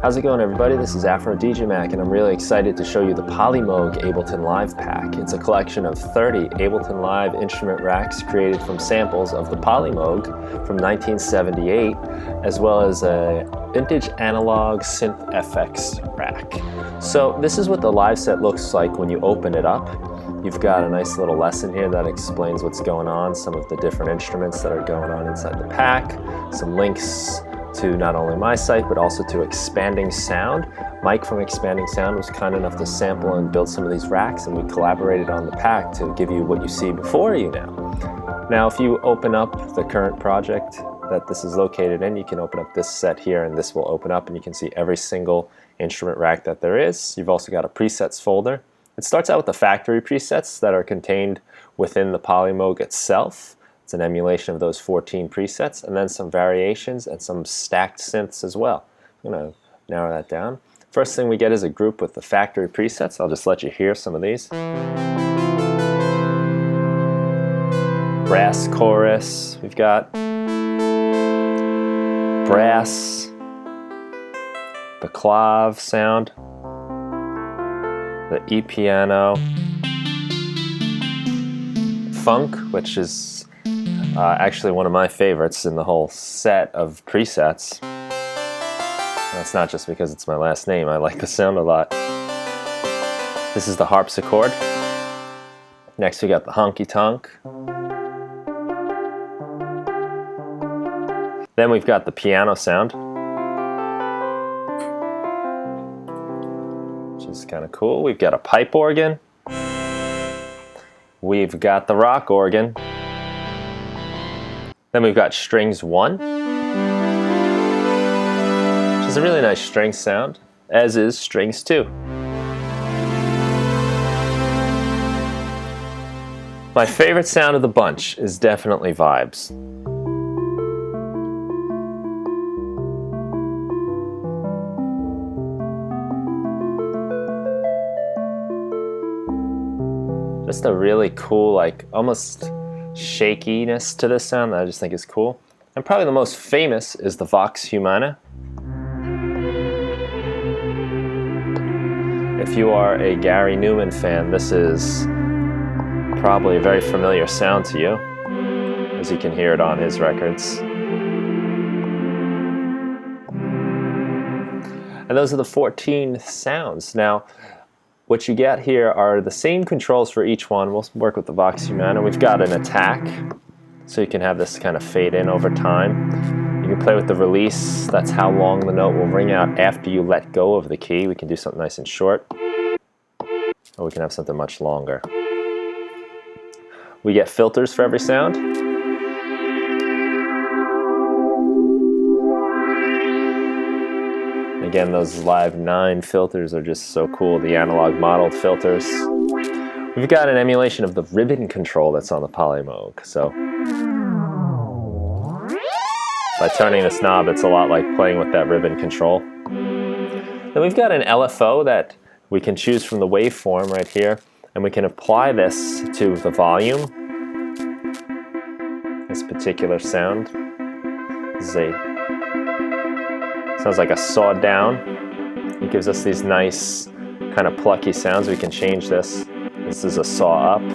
How's it going, everybody? This is Afro DJ Mac, and I'm really excited to show you the Polymoog Ableton Live Pack. It's a collection of 30 Ableton Live Instrument Racks created from samples of the Polymoog from 1978, as well as a vintage analog synth FX rack. So this is what the live set looks like when you open it up. You've got a nice little lesson here that explains what's going on, some of the different instruments that are going on inside the pack, some links to not only my site, but also to Expanding Sound. Mike from Expanding Sound was kind enough to sample and build some of these racks, and we collaborated on the pack to give you what you see before you now. Now, if you open up the current project that this is located in, you can open up this set here, and this will open up, and you can see every single instrument rack that there is. You've also got a presets folder. It starts out with the factory presets that are contained within the Polymoog itself. It's an emulation of those 14 presets, and then some variations and some stacked synths as well. I'm going to narrow that down. First thing we get is a group with the factory presets. I'll just let you hear some of these. Brass chorus. We've got brass, the clav sound, the E-piano, funk, which is actually one of my favorites in the whole set of presets. That's not just because it's my last name, I like the sound a lot. This is the harpsichord. Next we got the honky tonk. Then we've got the piano sound, which is kind of cool. We've got a pipe organ. We've got the rock organ. Then we've got strings 1, which is a really nice string sound, as is strings 2. My favorite sound of the bunch is definitely vibes. Just a really cool, like almost shakiness to this sound that I just think is cool. And probably the most famous is the Vox Humana. If you are a Gary Newman fan, this is probably a very familiar sound to you, as you can hear it on his records. And those are the 14 sounds. Now, what you get here are the same controls for each one. We'll work with the Vox Humana. We've got an attack, so you can have this kind of fade in over time. You can play with the release. That's how long the note will ring out after you let go of the key. We can do something nice and short, or we can have something much longer. We get filters for every sound. Again, those Live 9 filters are just so cool, the analog modeled filters. We've got an emulation of the ribbon control that's on the Polymoog. So by turning this knob, it's a lot like playing with that ribbon control. Then we've got an LFO that we can choose from the waveform right here, and we can apply this to the volume. This particular sound. This is sounds like a saw down. It gives us these nice kind of plucky sounds. We can change this. This is a saw up. We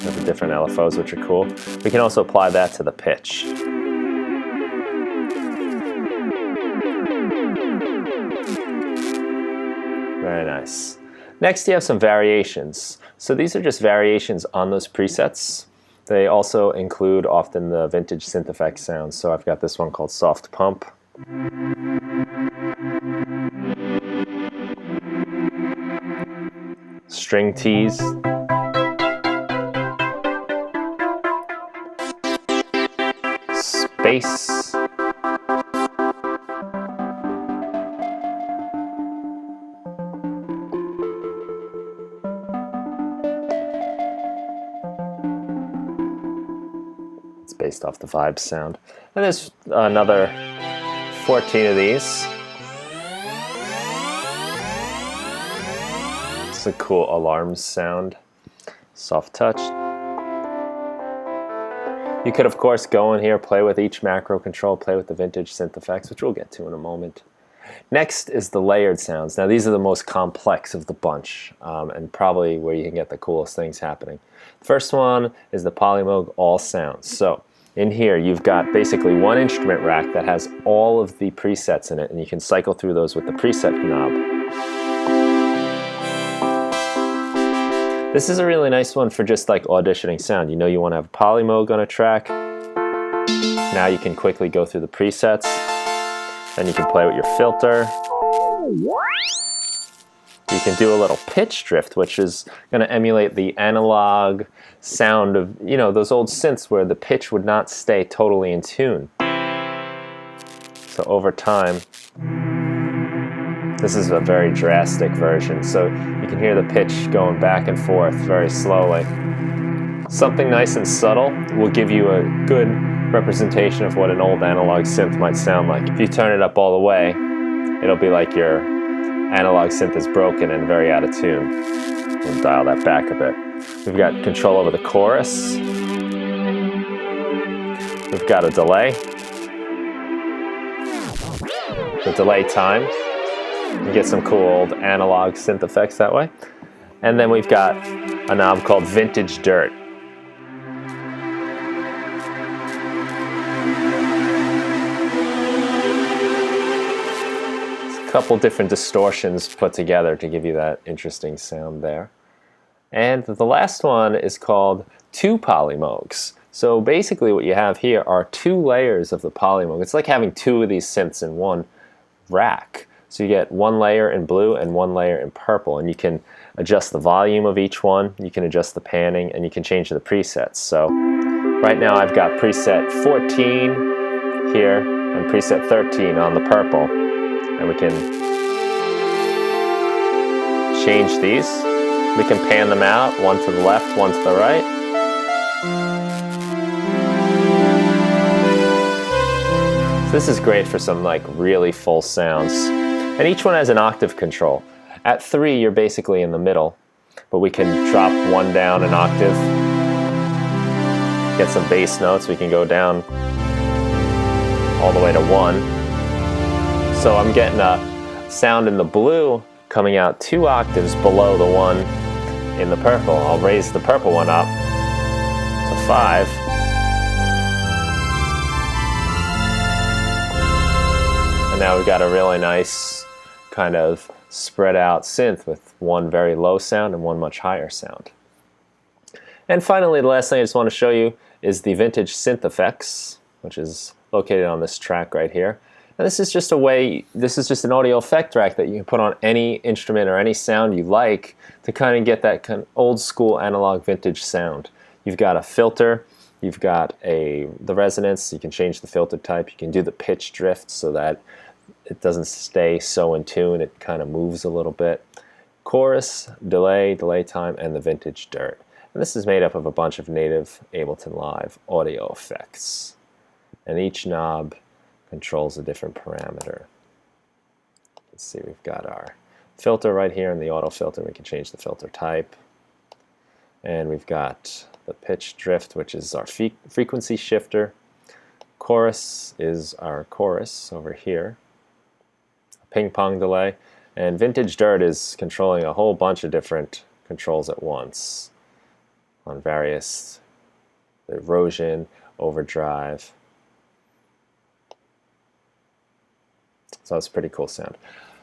have the different LFOs, which are cool. We can also apply that to the pitch. Very nice. Next, you have some variations. So these are just variations on those presets. They also include often the vintage synth effects sounds. So I've got this one called Soft Pump. String tease. Space. Based off the Vibes sound. And there's another 14 of these. It's a cool alarms sound. Soft touch. You could, of course, go in here, play with each macro control, play with the vintage synth effects, which we'll get to in a moment. Next is the layered sounds. Now these are the most complex of the bunch, and probably where you can get the coolest things happening. The first one is the Polymoog All Sounds. So in here you've got basically one instrument rack that has all of the presets in it, and you can cycle through those with the preset knob. This is a really nice one for just like auditioning sound. You know you want to have Polymoog on a track. Now you can quickly go through the presets. Then you can play with your filter. You can do a little pitch drift, which is going to emulate the analog sound of, you know, those old synths where the pitch would not stay totally in tune. So over time, this is a very drastic version, so you can hear the pitch going back and forth very slowly. Something nice and subtle will give you a good representation of what an old analog synth might sound like. If you turn it up all the way, it'll be like your analog synth is broken and very out of tune. We'll dial that back a bit. We've got control over the chorus. We've got a delay. The delay time. You get some cool old analog synth effects that way. And then we've got a knob called Vintage Dirt. Couple different distortions put together to give you that interesting sound there. And the last one is called two Polymoogs. So basically what you have here are two layers of the Polymoog. It's like having two of these synths in one rack. So you get one layer in blue and one layer in purple, and you can adjust the volume of each one, you can adjust the panning, and you can change the presets. So right now I've got preset 14 here and preset 13 on the purple. And we can change these. We can pan them out, one to the left, one to the right. So this is great for some like really full sounds. And each one has an octave control. At 3, you're basically in the middle, but we can drop one down an octave, get some bass notes. We can go down all the way to 1. So I'm getting a sound in the blue coming out 2 octaves below the one in the purple. I'll raise the purple one up to 5. And now we've got a really nice kind of spread out synth with one very low sound and one much higher sound. And finally, the last thing I just want to show you is the vintage synth effects, which is located on this track right here. And this is just a way, this is just an audio effect rack that you can put on any instrument or any sound you like to kind of get that kind of old school analog vintage sound. You've got a filter, you've got the resonance, you can change the filter type, you can do the pitch drift so that it doesn't stay so in tune, it kind of moves a little bit. Chorus, delay, delay time, and the vintage dirt. And this is made up of a bunch of native Ableton Live audio effects. And each knob controls a different parameter. Let's see, we've got our filter right here in the auto filter. We can change the filter type. And we've got the pitch drift, which is our frequency shifter. Chorus is our chorus over here. Ping pong delay. And vintage dirt is controlling a whole bunch of different controls at once on various erosion, overdrive. So that's a pretty cool sound.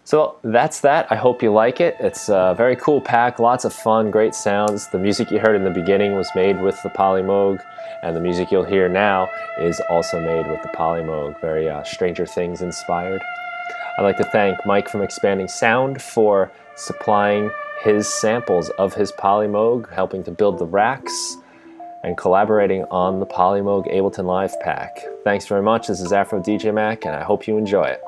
So that's that. I hope you like it. It's a very cool pack, lots of fun, great sounds. The music you heard in the beginning was made with the Polymoog, and the music you'll hear now is also made with the Polymoog, very Stranger Things inspired. I'd like to thank Mike from Expanding Sound for supplying his samples of his Polymoog, helping to build the racks, and collaborating on the Polymoog Ableton Live pack. Thanks very much. This is Afro DJ Mac, and I hope you enjoy it.